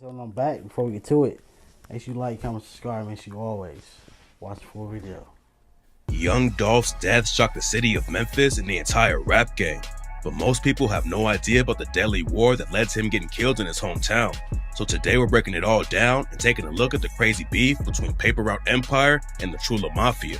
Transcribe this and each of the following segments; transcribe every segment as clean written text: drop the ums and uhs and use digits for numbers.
So I'm back. Before we get to it, make sure you like, comment, subscribe. Make sure you always watch the full video. Young Dolph's death shocked the city of Memphis and the entire rap game, but most people have no idea about the deadly war that led to him getting killed in his hometown. So today we're breaking it all down and taking a look at the crazy beef between Paper Route Empire and the Trulla Mafia.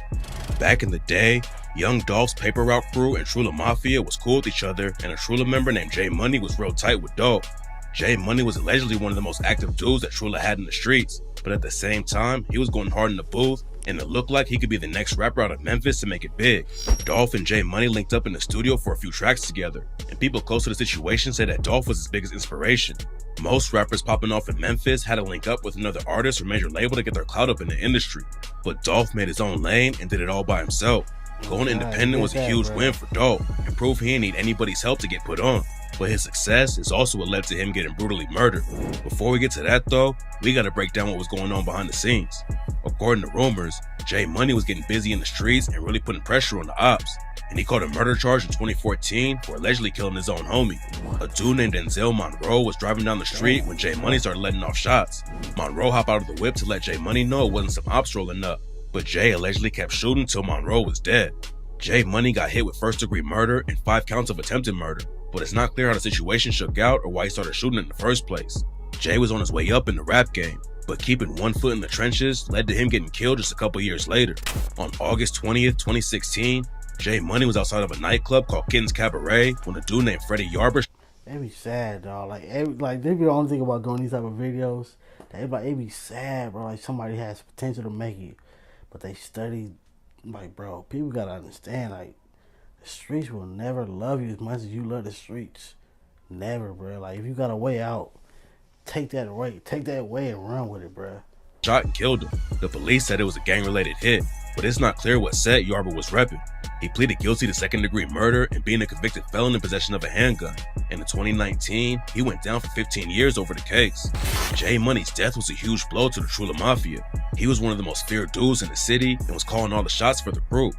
Back in the day, Young Dolph's Paper Route crew and Trulla Mafia was cool with each other, and a Trulla member named J Money was real tight with Dolph. J Money was allegedly one of the most active dudes that Trulla had in the streets, but at the same time, he was going hard in the booth, and it looked like he could be the next rapper out of Memphis to make it big. Dolph and J Money linked up in the studio for a few tracks together, and people close to the situation said that Dolph was his biggest inspiration. Most rappers popping off in Memphis had to link up with another artist or major label to get their clout up in the industry, but Dolph made his own lane and did it all by himself. Going independent was a huge win for Dolph and proved he didn't need anybody's help to get put on. But his success is also what led to him getting brutally murdered. Before we get to that though, we gotta break down what was going on behind the scenes. According to rumors, J Money was getting busy in the streets and really putting pressure on the ops, and he caught a murder charge in 2014 for allegedly killing his own homie. A dude named Denzel Monroe was driving down the street when J Money started letting off shots. Monroe hopped out of the whip to let J Money know it wasn't some ops rolling up, but Jay allegedly kept shooting till Monroe was dead. J Money got hit with first-degree murder and 5 counts of attempted murder, but it's not clear how the situation shook out or why he started shooting in the first place. Jay was on his way up in the rap game, but keeping one foot in the trenches led to him getting killed just a couple years later. On August 20th, 2016, J Money was outside of a nightclub called Kitten's Cabaret when a dude named Freddie Yarber. It be sad, dog. Like they be the only thing about doing these type of videos. It be sad, bro. Like somebody has potential to make it, but they study. Like, bro, people gotta understand. Like, the streets will never love you as much as you love the streets. Never, bro. Like, if you got a way out, take that way and run with it, bro. Shot and killed him. The police said it was a gang-related hit, but it's not clear what set Yarber was repping. He pleaded guilty to second-degree murder and being a convicted felon in possession of a handgun. And in 2019, he went down for 15 years over the case. J Money's death was a huge blow to the Trulla Mafia. He was one of the most feared dudes in the city and was calling all the shots for the crew.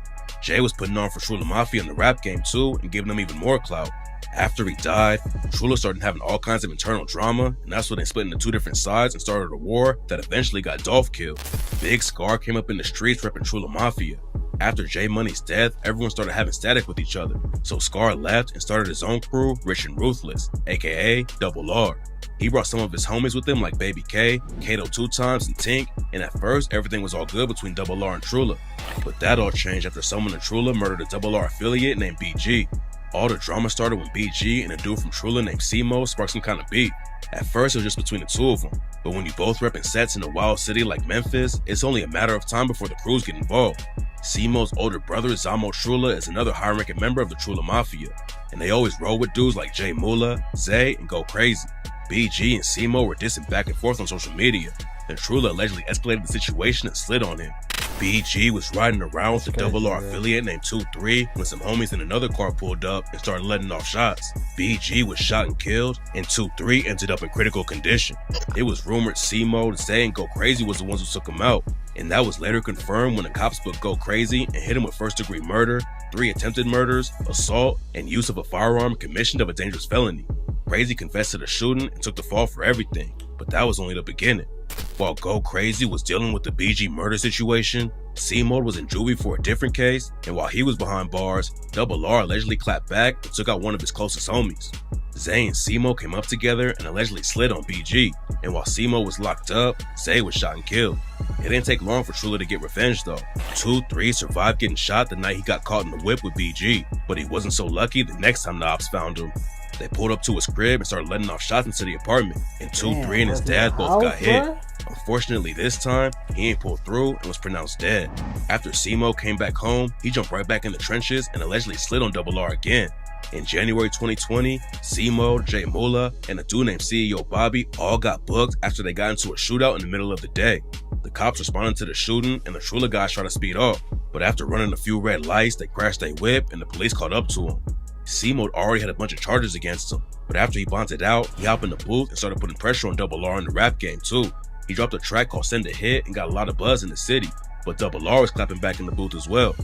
Jay was putting on for Trulla Mafia in the rap game too and giving them even more clout. After he died, Trulla started having all kinds of internal drama, and that's when they split into 2 different sides and started a war that eventually got Dolph killed. Big Scar came up in the streets repping Trulla Mafia. After J Money's death, everyone started having static with each other, so Scar left and started his own crew, Rich and Ruthless, aka Double R. He brought some of his homies with him like Baby K, Kato 2 Times, and Tink, and at first everything was all good between Double R and Trulla. But that all changed after someone in Trulla murdered a Double R affiliate named BG. All the drama started when BG and a dude from Trulla named Simo sparked some kind of beef. At first it was just between the two of them, but when you both repping sets in a wild city like Memphis, it's only a matter of time before the crews get involved. Simo's older brother Zamo Trulla is another high-ranking member of the Trulla Mafia, and they always roll with dudes like Jay Mula, Zay, and Go Crazy. BG and Simo were dissing back and forth on social media, then Trulla allegedly escalated the situation and slid on him. BG was riding around with a Double R affiliate named 2-3 when some homies in another car pulled up and started letting off shots. BG was shot and killed, and 2-3 ended up in critical condition. It was rumored Simo, Zay, and Go Crazy was the ones who took him out, and that was later confirmed when the cops booked Go Crazy and hit him with first-degree murder, 3 attempted murders, assault, and use of a firearm commissioned of a dangerous felony. Crazy confessed to the shooting and took the fall for everything, but that was only the beginning. While Go Crazy was dealing with the BG murder situation, C-Mode was in juvie for a different case, and while he was behind bars, Double R allegedly clapped back and took out one of his closest homies. Zay and C-Mo came up together and allegedly slid on BG, and while C-Mo was locked up, Zay was shot and killed. It didn't take long for Trulla to get revenge though. 2-3 survived getting shot the night he got caught in the whip with BG, but he wasn't so lucky the next time the ops found him. They pulled up to his crib and started letting off shots into the apartment, and 2-3 and his dad both got hit. Unfortunately this time, he ain't pulled through and was pronounced dead. After Simo came back home, he jumped right back in the trenches and allegedly slid on Double R again. In January 2020, Simo, Jay Mula, and a dude named CEO Bobby all got booked after they got into a shootout in the middle of the day. The cops responded to the shooting and the Trulla guys tried to speed off, but after running a few red lights, they crashed their whip and the police caught up to him. C-Mode already had a bunch of charges against him, but after he bonded out, he hopped in the booth and started putting pressure on Double R in the rap game too. He dropped a track called Send a Hit and got a lot of buzz in the city, but Double R was clapping back in the booth as well.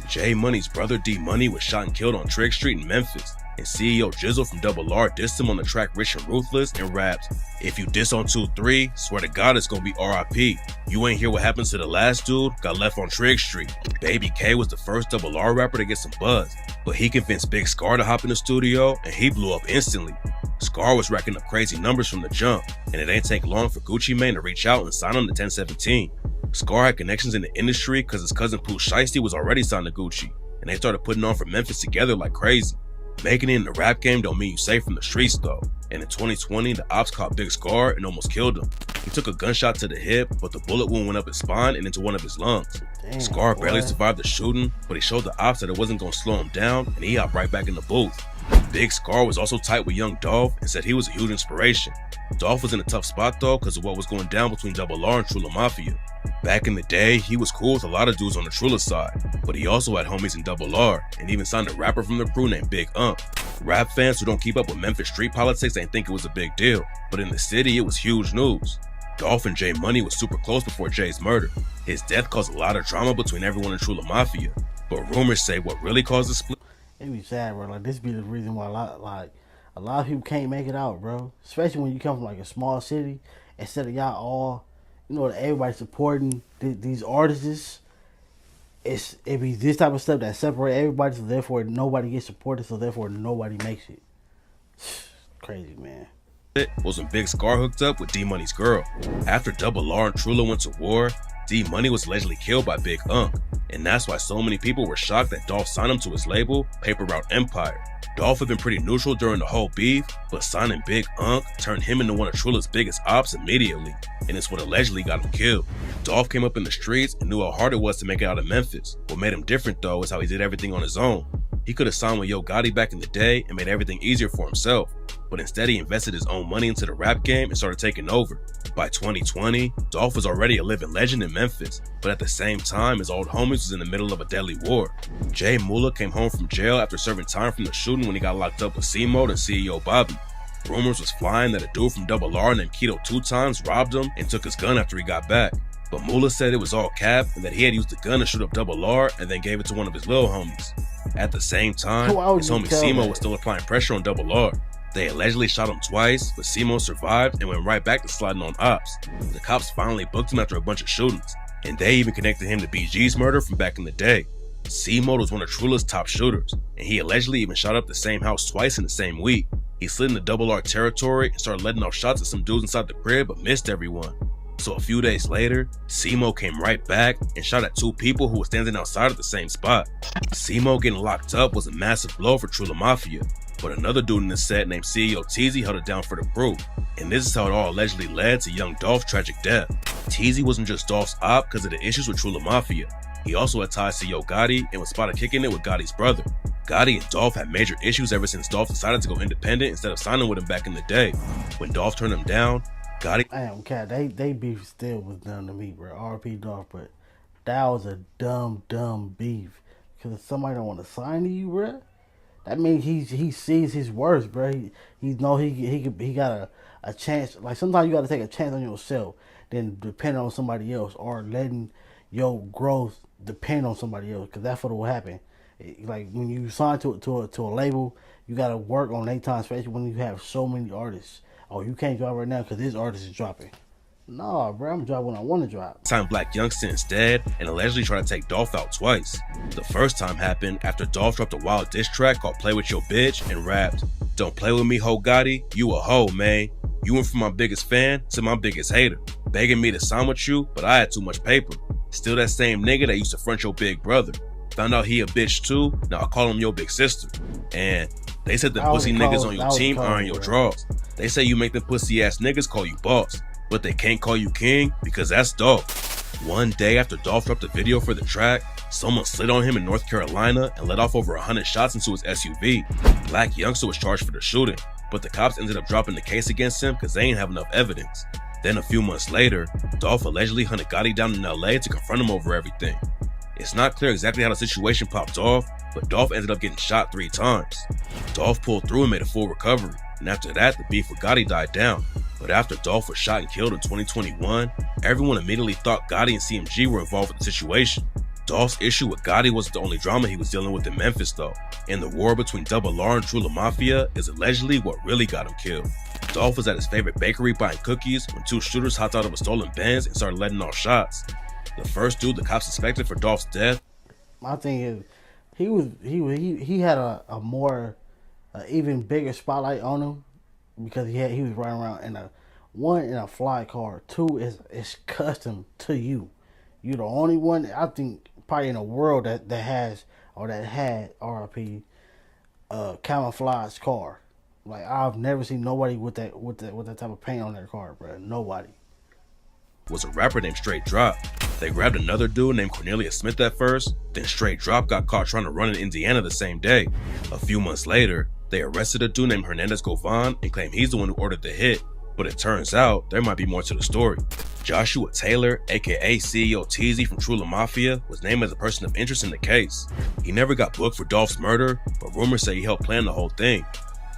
J Money's brother D Money was shot and killed on Trick Street in Memphis. and CEO Jizzle from Double R dissed him on the track Rich and Ruthless and rapped, "If you diss on 2-3, swear to God it's gonna be RIP. You ain't hear what happened to the last dude, got left on Trig Street." Baby K was the first Double R rapper to get some buzz, but he convinced Big Scar to hop in the studio and he blew up instantly. Scar was racking up crazy numbers from the jump, and it ain't take long for Gucci Mane to reach out and sign him to 1017. Scar had connections in the industry because his cousin Pooh Shiesty was already signed to Gucci, and they started putting on for Memphis together like crazy. Making it in the rap game don't mean you safe from the streets though, and in 2020 the ops caught Big Scar and almost killed him. He took a gunshot to the hip, but the bullet wound went up his spine and into one of his lungs. Damn, Scar boy. barely survived the shooting, but he showed the ops that it wasn't gonna slow him down, and he hopped right back in the booth. Big Scar was also tight with Young Dolph and said he was a huge inspiration. Dolph was in a tough spot though because of what was going down between Double R and Trulla Mafia. Back in the day, he was cool with a lot of dudes on the Trulla side, but he also had homies in Double R and even signed a rapper from the crew named Big Rap fans who don't keep up with Memphis street politics ain't think it was a big deal, but in the city it was huge news. Dolph and J Money was super close before Jay's murder. His death caused a lot of drama between everyone in Trulla Mafia, but rumors say what really caused the split. It be sad, bro. Like, this be the reason why a lot of people can't make it out, bro. Especially when you come from like a small city. Instead of y'all all, everybody supporting these artists. It be this type of stuff that separate everybody, so therefore nobody gets supported, so therefore nobody makes it. Crazy, man. Was when Big Scar hooked up with D Money's girl. After Double R and Trulla went to war, D Money was allegedly killed by Big and that's why so many people were shocked that Dolph signed him to his label, Paper Route Empire. Dolph had been pretty neutral during the whole beef, but signing Big turned him into one of Trulla's biggest ops immediately, and it's what allegedly got him killed. Dolph came up in the streets and knew how hard it was to make it out of Memphis. What made him different though is how he did everything on his own. He could have signed with Yo Gotti back in the day and made everything easier for himself, but instead he invested his own money into the rap game and started taking over. By 2020, Dolph was already a living legend in Memphis, but at the same time his old homies was in the middle of a deadly war. Jay Moolah came home from jail after serving time from the shooting when he got locked up with C-Mode and CEO Bobby. Rumors was flying that a dude from Double R named Keto 2 Times robbed him and took his gun after he got back. But Moolah said it was all cap and that he had used the gun to shoot up Double R and then gave it to one of his little homies. At the same time, his homie C-Mo was still applying pressure on Double R. They allegedly shot him twice, but C-Mo survived and went right back to sliding on ops. The cops finally booked him after a bunch of shootings, and they even connected him to BG's murder from back in the day. C-Mo was one of Trulla's top shooters, and he allegedly even shot up the same house twice in the same week. He slid into Double R territory and started letting off shots at some dudes inside the crib but missed everyone. So a few days later, C-Mo came right back and shot at 2 people who were standing outside at the same spot. C-Mo getting locked up was a massive blow for Trulla Mafia, but another dude in the set named CEO Teezy held it down for the crew. And this is how it all allegedly led to Young Dolph's tragic death. Teezy wasn't just Dolph's op because of the issues with Trulla Mafia. He also had ties to Yo Gotti and was spotted kicking it with Gotti's brother. Gotti and Dolph had major issues ever since Dolph decided to go independent instead of signing with him back in the day. When Dolph turned him down, Gotti... Damn, cat, they beef still was done to me, bro. RP Dolph, but that was a dumb beef. Because if somebody don't want to sign to you, bro, that means he sees his worth, bro. He know he got a chance. Like, sometimes you got to take a chance on yourself than depend on somebody else, or letting your growth depend on somebody else, because that's what will happen. Like, when you sign to a label, you got to work on their time, especially when you have so many artists. Oh, you can't drop right now because this artist is dropping. Nah, bro, I'm dropping when I want to drop. Signed Black Youngster instead and allegedly tried to take Dolph out twice. The first time happened after Dolph dropped a wild diss track called Play With Your Bitch and rapped, "Don't play with me, ho Gotti, you a hoe, man. You went from my biggest fan to my biggest hater, begging me to sign with you, but I had too much paper. Still that same nigga that used to front your big brother. Found out he a bitch too, now I call him your big sister. And they said the pussy niggas on your team are in your drawers. They say you make the pussy ass niggas call you boss, but they can't call you king because that's Dolph." One day after Dolph dropped a video for the track, someone slid on him in North Carolina and let off over 100 shots into his SUV. Black Youngster was charged for the shooting, but the cops ended up dropping the case against him because they ain't have enough evidence. Then a few months later, Dolph allegedly hunted Gotti down in LA to confront him over everything. It's not clear exactly how the situation popped off, but Dolph ended up getting shot 3 times. Dolph pulled through and made a full recovery, and after that, the beef with Gotti died down. But after Dolph was shot and killed in 2021, everyone immediately thought Gotti and CMG were involved with the situation. Dolph's issue with Gotti wasn't the only drama he was dealing with in Memphis though, and the war between Double R and Trulla Mafia is allegedly what really got him killed. Dolph was at his favorite bakery buying cookies when two shooters hopped out of a stolen Benz and started letting off shots. The first dude the cops suspected for Dolph's death. My thing is, he had a more even bigger spotlight on him because he was riding around in a fly car. Two is custom to you. You're the only one I think probably in the world that has or that had RIP camouflage car. Like I've never seen nobody with that type of paint on their car, bro. Nobody. Was a rapper named Straight Drop. They grabbed another dude named Cornelius Smith at first, then Straight Drop got caught trying to run in Indiana the same day. A few months later, they arrested a dude named Hernandez Govan and claimed he's the one who ordered the hit, but it turns out there might be more to the story. Joshua Taylor, aka CEO Teezy from Trulla Mafia, was named as a person of interest in the case. He never got booked for Dolph's murder, but rumors say he helped plan the whole thing.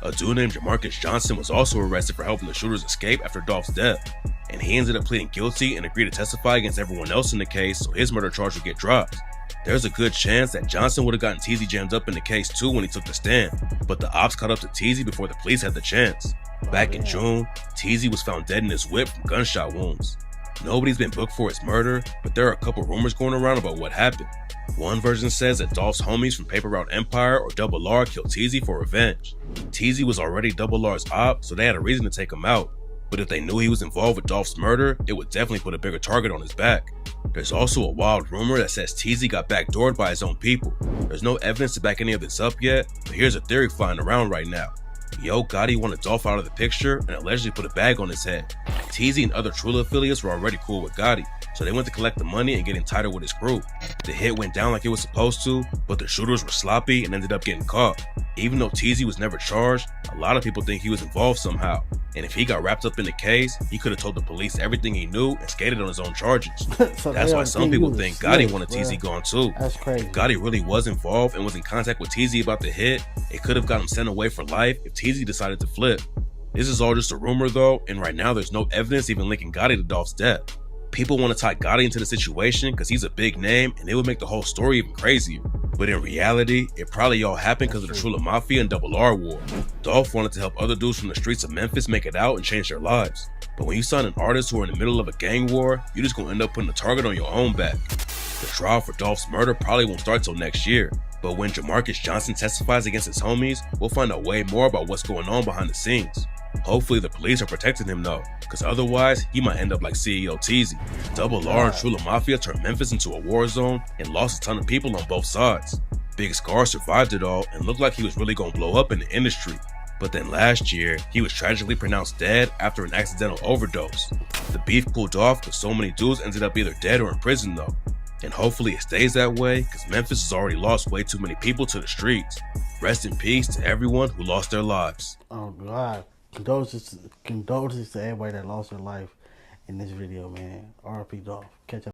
A dude named Jamarcus Johnson was also arrested for helping the shooters escape after Dolph's death, and he ended up pleading guilty and agreed to testify against everyone else in the case so his murder charge would get dropped. There's a good chance that Johnson would have gotten Teezy jammed up in the case too when he took the stand, but the ops caught up to Teezy before the police had the chance. Back in June, Teezy was found dead in his whip from gunshot wounds. Nobody's been booked for his murder, but there are a couple rumors going around about what happened. One version says that Dolph's homies from Paper Route Empire or Double R killed Teezy for revenge. Teezy was already Double R's op, so they had a reason to take him out. But if they knew he was involved with Dolph's murder, it would definitely put a bigger target on his back. There's also a wild rumor that says Teezy got backdoored by his own people. There's no evidence to back any of this up yet, but here's a theory flying around right now. Yo Gotti wanted Dolph out of the picture and allegedly put a bag on his head. Teezy and other Trulla affiliates were already cool with Gotti, so they went to collect the money and get entitled with his crew. The hit went down like it was supposed to, but the shooters were sloppy and ended up getting caught. Even though Teezy was never charged, a lot of people think he was involved somehow. And if he got wrapped up in the case, he could have told the police everything he knew and skated on his own charges. So that's why some people think Gotti wanted Teezy gone too. That's crazy. If Gotti really was involved and was in contact with Teezy about the hit, it could have got him sent away for life if Teezy decided to flip. This is all just a rumor though, and right now there's no evidence even linking Gotti to Dolph's death. People want to tie Gotti into the situation because he's a big name and it would make the whole story even crazier. But in reality, it probably all happened because of the Trulla Mafia and Double R war. Dolph wanted to help other dudes from the streets of Memphis make it out and change their lives. But when you sign an artist who are in the middle of a gang war, you're just gonna end up putting a target on your own back. The trial for Dolph's murder probably won't start till next year. But when Jamarcus Johnson testifies against his homies, we'll find out way more about what's going on behind the scenes. Hopefully the police are protecting him though, because otherwise he might end up like CEO Teezy. Double R and Trulla Mafia turned Memphis into a war zone and lost a ton of people on both sides. Big Scar survived it all and looked like he was really gonna blow up in the industry. But then last year, he was tragically pronounced dead after an accidental overdose. The beef cooled off because so many dudes ended up either dead or in prison though. And hopefully it stays that way because Memphis has already lost way too many people to the streets. Rest in peace to everyone who lost their lives. Oh God. Condolences to everybody that lost their life in this video, man. RIP Dolph. Catch up.